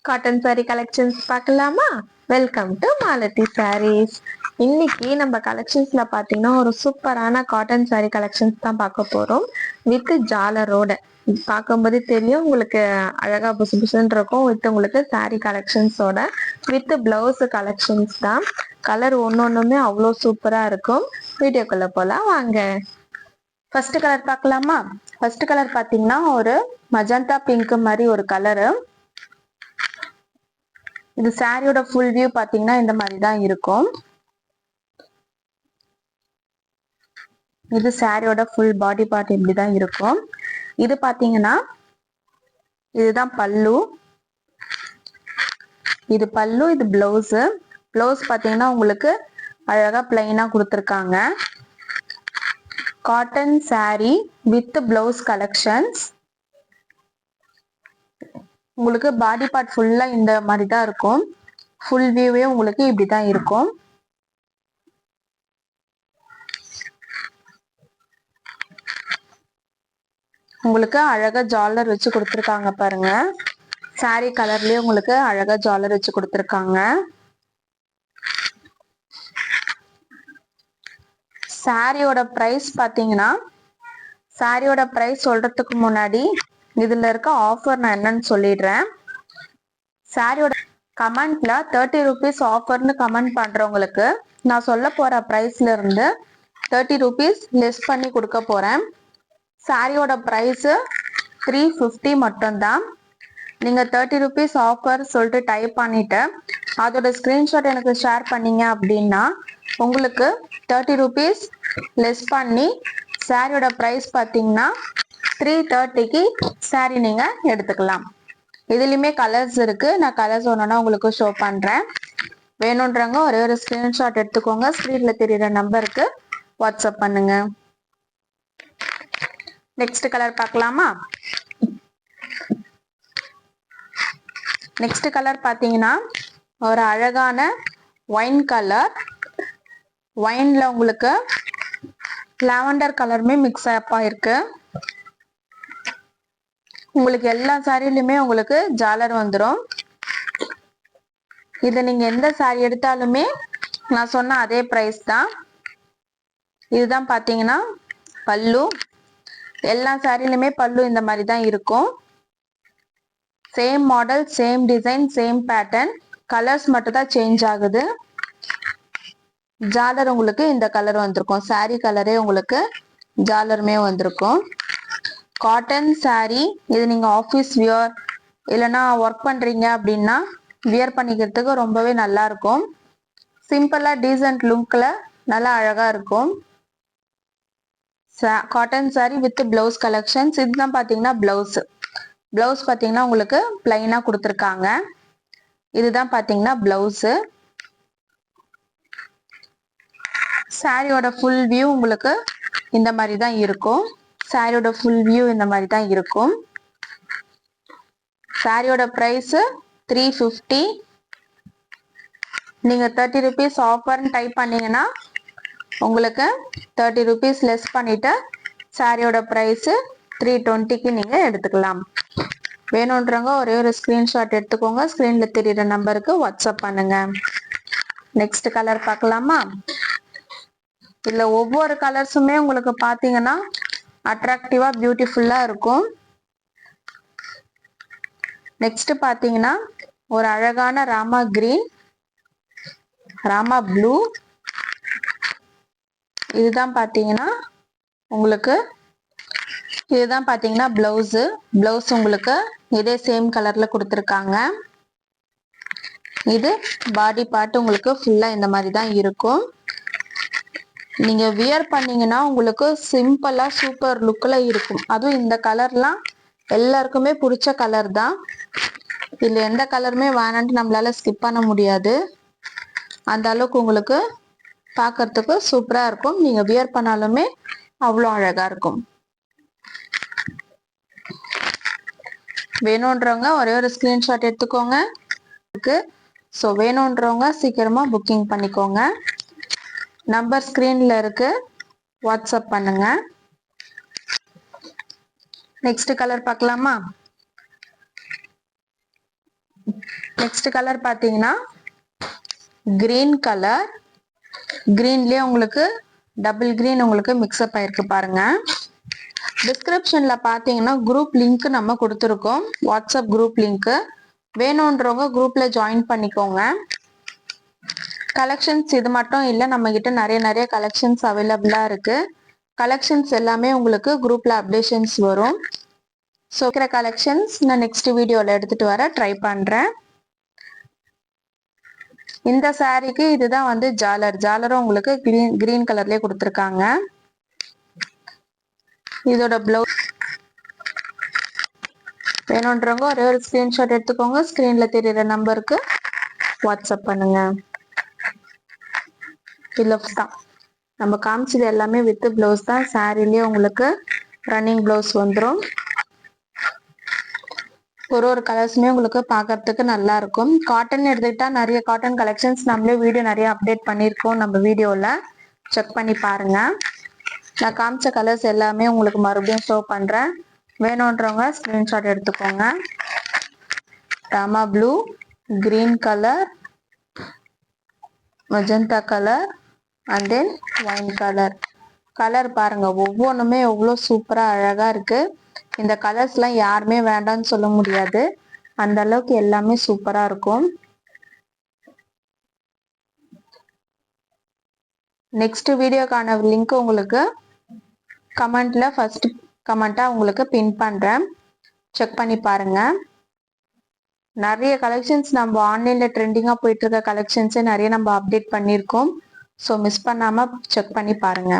Cotton sari collections பார்க்கலாமா? Welcome to Malathi Sarees. இன்னைக்கு நம்ம கலெக்ஷன்ஸ்ல பாத்தீங்கன்னா ஒரு சூப்பரான காட்டன் சாரி கலெக்ஷன்ஸ் தான் பார்க்க போறோம். வித் ஜாலரோட பார்க்கும்போது தெரியும் உங்களுக்கு அழகா புசு புசுன்னு இருக்கும். வித் உங்களுக்கு சாரி கலெக்ஷன்ஸோட வித் பிளவுஸ் கலெக்ஷன்ஸ் தான். கலர் ஒன்னொன்னுமே அவ்வளோ சூப்பரா இருக்கும். வீடியோக்குள்ள போலாம் வாங்க. ஃபர்ஸ்ட் கலர் பார்க்கலாமா? ஃபர்ஸ்ட் கலர் பாத்தீங்கன்னா ஒரு மஜந்தா பிங்க் மாதிரி ஒரு கலரு. இது சாரியோட ஃபுல் வியூ பாத்தீங்கன்னா இந்த மாதிரி தான் இருக்கும். இது சாரியோட ஃபுல் பாடி பார்ட் இப்படி தான் இருக்கும். இது பாத்தீங்கன்னா இதுதான் பல்லு. இது பல்லு, இது பிளவுஸ். பிளவுஸ் பாத்தீங்கன்னா உங்களுக்கு அழகா பிளைனா கொடுத்துருக்காங்க. Cotton sorry with blouse collections. உங்களுக்கு பாடி பார்ட் ஃபுல்லா இந்த மாதிரி தான் இருக்கும். ஃபுல் வியூவே உங்களுக்கு இப்படிதான் இருக்கும். உங்களுக்கு அழகா ஜாலர் வச்சு கொடுத்துருக்காங்க பாருங்க. சாரி கலர்லயே உங்களுக்கு அழகா ஜாலர் வச்சு கொடுத்துருக்காங்க. சாரியோட பிரைஸ் பாத்தீங்கன்னா, சாரியோட பிரைஸ் சொல்றதுக்கு முன்னாடி இதுல இருக்க ஆஃபர் நான் என்னன்னு சொல்லிடுறேன். சாரியோட கமெண்ட்ல 30 rupees ஆஃபர்னு கமெண்ட் பண்றவங்களுக்கு நான் சொல்ல போற பிரைஸ்ல இருந்து 30 rupees லெஸ் பண்ணி கொடுக்க போறேன். சாரியோட பிரைஸ் 350 மட்டும்தான். நீங்க 30 rupees ஆஃபர் சொல்லிட்டு டைப் பண்ணிட்டு அதோட ஸ்கிரீன்ஷாட் எனக்கு ஷேர் பண்ணீங்க அப்படின்னா உங்களுக்கு 30 rupees லெஸ் பண்ணி சாரியோட பிரைஸ் பாத்தீங்கன்னா 330க்கு சாரி நீங்க எடுத்துக்கலாம். இதுலயுமே கலர்ஸ் இருக்கு. நான் கலர்ஸ் ஒன்னொன்னா உங்களுக்கு ஷோ பண்றேன். வேணும்ன்றவங்க ஒரே ஒரு ஸ்கிரீன்ஷாட் எடுத்துக்கோங்க. ஸ்கிரீன்ல தெரியுற நம்பருக்கு வாட்ஸ்அப் பண்ணுங்க. நெக்ஸ்ட் கலர் பார்க்கலாமா? நெக்ஸ்ட் கலர் பாத்தீங்கன்னா ஒரு அழகான ஒயின் கலர். ஒயின்ல உங்களுக்கு லாவெண்டர் கலருமே மிக்ஸ் அப் ஆயிருக்கு. உங்களுக்கு எல்லா சாரிலுமே உங்களுக்கு ஜாலர் வந்துடும். இதை நீங்க எந்த சாரி எடுத்தாலுமே நான் சொன்ன அதே பிரைஸ் தான். இதுதான் பாத்தீங்கன்னா பல்லு. எல்லா சாரிலுமே பல்லு இந்த மாதிரி தான் இருக்கும். Same model, same design, same pattern. Colours மட்டும் தான் சேஞ்ச் ஆகுது. ஜாலர் உங்களுக்கு இந்த கலர் வந்திருக்கும். சாரி கலரே உங்களுக்கு ஜாலருமே வந்திருக்கும். Cotton sorry. இது நீங்க ஆஃபீஸ் வியர் இல்லைன்னா ஒர்க் பண்றீங்க அப்படின்னா வியர் பண்ணிக்கிறதுக்கு ரொம்பவே நல்லா இருக்கும். சிம்பிளா டீசன்ட் லுக்ல நல்லா அழகா இருக்கும். Cotton sorry with blouse collections. இதுதான் பாத்தீங்கன்னா பிளவுஸ். பிளவுஸ் பாத்தீங்கன்னா உங்களுக்கு பிளைனா கொடுத்துருக்காங்க. இதுதான் பாத்தீங்கன்னா பிளவுஸ். சாரியோட ஃபுல் வியூ உங்களுக்கு இந்த மாதிரி தான் இருக்கும். சாரியோட ஃபுல் வியூ இந்த மாதிரி தான் இருக்கும். சாரியோட பிரைஸ் 350. நீங்க 30 rupees ஆஃபர்னு டைப் பண்ணீங்கன்னா உங்களுக்கு 30 rupees லெஸ் பண்ணிட்டு சாரியோட பிரைஸ் 320க்கு நீங்க எடுத்துக்கலாம். வேணும்ன்றவங்க ஒரே ஒரு ஸ்கிரீன்ஷாட் எடுத்துக்கோங்க. ஸ்கிரீன்ல தெரியுற நம்பருக்கு வாட்ஸ்அப் பண்ணுங்க. நெக்ஸ்ட் கலர் பார்க்கலாமா? இதுல ஒவ்வொரு கலர்ஸுமே உங்களுக்கு பாத்தீங்கன்னா அட்ராக்டிவா பியூட்டிஃபுல்லா இருக்கும். நெக்ஸ்ட் பாத்தீங்கன்னா ஒரு அழகான ராமா கிரீன், ராமா ப்ளூ. இதுதான் பாத்தீங்கன்னா உங்களுக்கு இதுதான் பாத்தீங்கன்னா பிளவுஸ். பிளவுஸ் உங்களுக்கு இதே சேம் கலர்ல கொடுத்துருக்காங்க. இது பாடி பார்ட் உங்களுக்கு ஃபுல்லா இந்த மாதிரி தான் இருக்கும். நீங்க வியர் பண்ணீங்கன்னா உங்களுக்கு சிம்பிளா சூப்பர் லுக்ல இருக்கும். அதுவும் இந்த கலர்லாம் எல்லாருக்குமே பிடிச்ச கலர் தான். இதுல எந்த கலருமே வேணான்ட்டு நம்மளால ஸ்கிப் பண்ண முடியாது. அந்த அளவுக்கு உங்களுக்கு பார்க்கறதுக்கு சூப்பரா இருக்கும். நீங்க வியர் பண்ணாலுமே அவ்வளோ அழகா இருக்கும். வேணும்ன்றவங்க ஒரே ஒரு ஸ்கிரீன்ஷாட் எடுத்துக்கோங்க. ஸோ வேணும்ன்றவங்க சீக்கிரமா புக்கிங் பண்ணிக்கோங்க. நம்பர் ஸ்கிரீன்ல இருக்கு, வாட்ஸ்அப் பண்ணுங்க. நெக்ஸ்ட் கலர் பார்க்கலாமா? நெக்ஸ்ட் கலர் பாத்தீங்கன்னா கிரீன் கலர். கிரீன்லயே உங்களுக்கு டபுள் கிரீன் உங்களுக்கு மிக்ஸ்அப் ஆயிருக்கு பாருங்க. டிஸ்கிரிப்ஷன்ல பாத்தீங்கன்னா குரூப் லிங்க் நம்ம கொடுத்துருக்கோம், வாட்ஸ்அப் குரூப் லிங்க். வேணும்ன்றவங்க குரூப்ல ஜாயின் பண்ணிக்கோங்க. கலெக்ஷன்ஸ் இது மட்டும் இல்லை, நம்ம கிட்ட நிறைய கலெக்ஷன்ஸ் அவைலபிளா இருக்கு. கலெக்ஷன்ஸ் எல்லாமே உங்களுக்கு குரூப்ல அப்டேஷன்ஸ் வரும். ஸோ கலெக்ஷன்ஸ் நான் நெக்ஸ்ட் வீடியோல எடுத்துட்டு வர ட்ரை பண்றேன். இந்த சாரிக்கு இதுதான் வந்து ஜாலரும் உங்களுக்கு கிரீன் கலர்லயே கொடுத்துருக்காங்க. இதோட பிளவுஸ் வேணும்ன்றவங்க ஒரே ஒரு ஸ்கிரீன்ஷாட் எடுத்துக்கோங்க. ஸ்கிரீன்ல தெரியுற நம்பருக்கு வாட்ஸ்அப் பண்ணுங்க. பிளவுஸ் தான் நம்ம காமிச்சது எல்லாமே வித் பிளவுஸ் தான். சாரிலேயே உங்களுக்கு ரன்னிங் பிளவுஸ் வந்துடும். ஒரு கலர்ஸுமே உங்களுக்கு பார்க்கறதுக்கு நல்லா இருக்கும். காட்டன் எடுத்துக்கிட்டா நிறைய காட்டன் கலெக்ஷன்ஸ் நம்மளே வீடியோ நிறைய அப்டேட் பண்ணியிருக்கோம். நம்ம வீடியோவில் செக் பண்ணி பாருங்க. நான் காமிச்ச கலர்ஸ் எல்லாமே உங்களுக்கு மறுபடியும் ஷோ பண்ணுறேன். வேணுன்றவங்க ஸ்க்ரீன்ஷாட் எடுத்துக்கோங்க. Rama blue, green colour, magenta colour and then wine colour. Colour பாருங்க, ஒவ்வொன்றுமே எவ்வளோ சூப்பராக அழகாக இருக்கு. இந்த கலர்ஸ்லாம் யாருமே வேண்டாம்னு சொல்ல முடியாது, அந்த அளவுக்கு எல்லாமே சூப்பராக இருக்கும். நெக்ஸ்ட் வீடியோக்கான லிங்க் உங்களுக்கு கமெண்ட்ல ஃபர்ஸ்ட் கமெண்டா உங்களுக்கு பின் பண்றேன், செக் பண்ணி பாருங்க. நிறைய கலெக்ஷன்ஸ் நம்ம ஆன்லைன்ல ட்ரெண்டிங்கா போயிட்டு இருக்க கலெக்ஷன்ஸ் நிறைய நம்ம அப்டேட் பண்ணியிருக்கோம். ஸோ மிஸ் பண்ணாம செக் பண்ணி பாருங்க.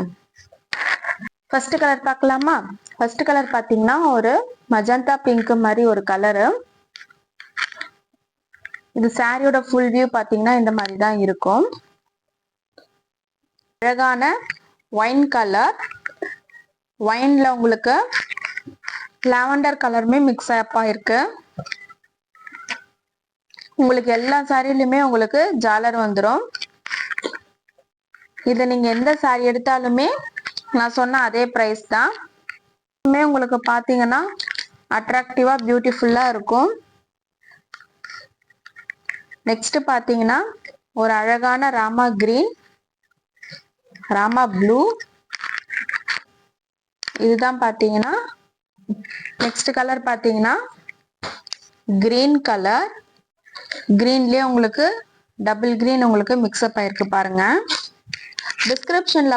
ஃபர்ஸ்ட் கலர் பார்க்கலாமா? ஃபர்ஸ்ட் கலர் பாத்தீங்கன்னா ஒரு மஜந்தா பிங்க் மாதிரி ஒரு கலரு. இது சாரியோட ஃபுல் வியூ பாத்தீங்கன்னா இந்த மாதிரி தான் இருக்கும். அழகான ஒயின் கலர். ஒயின்ல உங்களுக்கு லாவெண்டர் கலருமே மிக்ஸ் அப் ஆயிருக்கு. உங்களுக்கு எல்லா சாரிலுமே உங்களுக்கு ஜாலர் வந்துடும். இது நீங்க எந்த சாரி எடுத்தாலுமே நான் சொன்ன அதே பிரைஸ் தான். உங்களுக்கு பாத்தீங்கன்னா அட்ராக்டிவா பியூட்டிஃபுல்லா இருக்கும். நெக்ஸ்ட் பாத்தீங்கன்னா ஒரு அழகான ராமா கிரீன், ராமா ப்ளூ. இதுதான் பாத்தீங்கன்னா நெக்ஸ்ட் கலர் பாத்தீங்கன்னா கிரீன் கலர். கிரீன்லயே உங்களுக்கு டபுள் கிரீன் உங்களுக்கு மிக்ஸ்அப் ஆயிருக்கு பாருங்க. டிஸ்கிரிப்ஷன்ல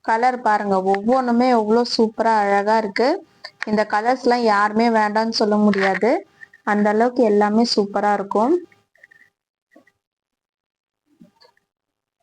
கலர் பாருங்க, ஒவ்வொன்றுமே எவ்வளோ சூப்பரா அழகா இருக்கு. இந்த கலர்ஸ்லாம் யாருமே வேண்டாம்னு சொல்ல முடியாது, அந்த அளவுக்கு எல்லாமே சூப்பரா இருக்கும்.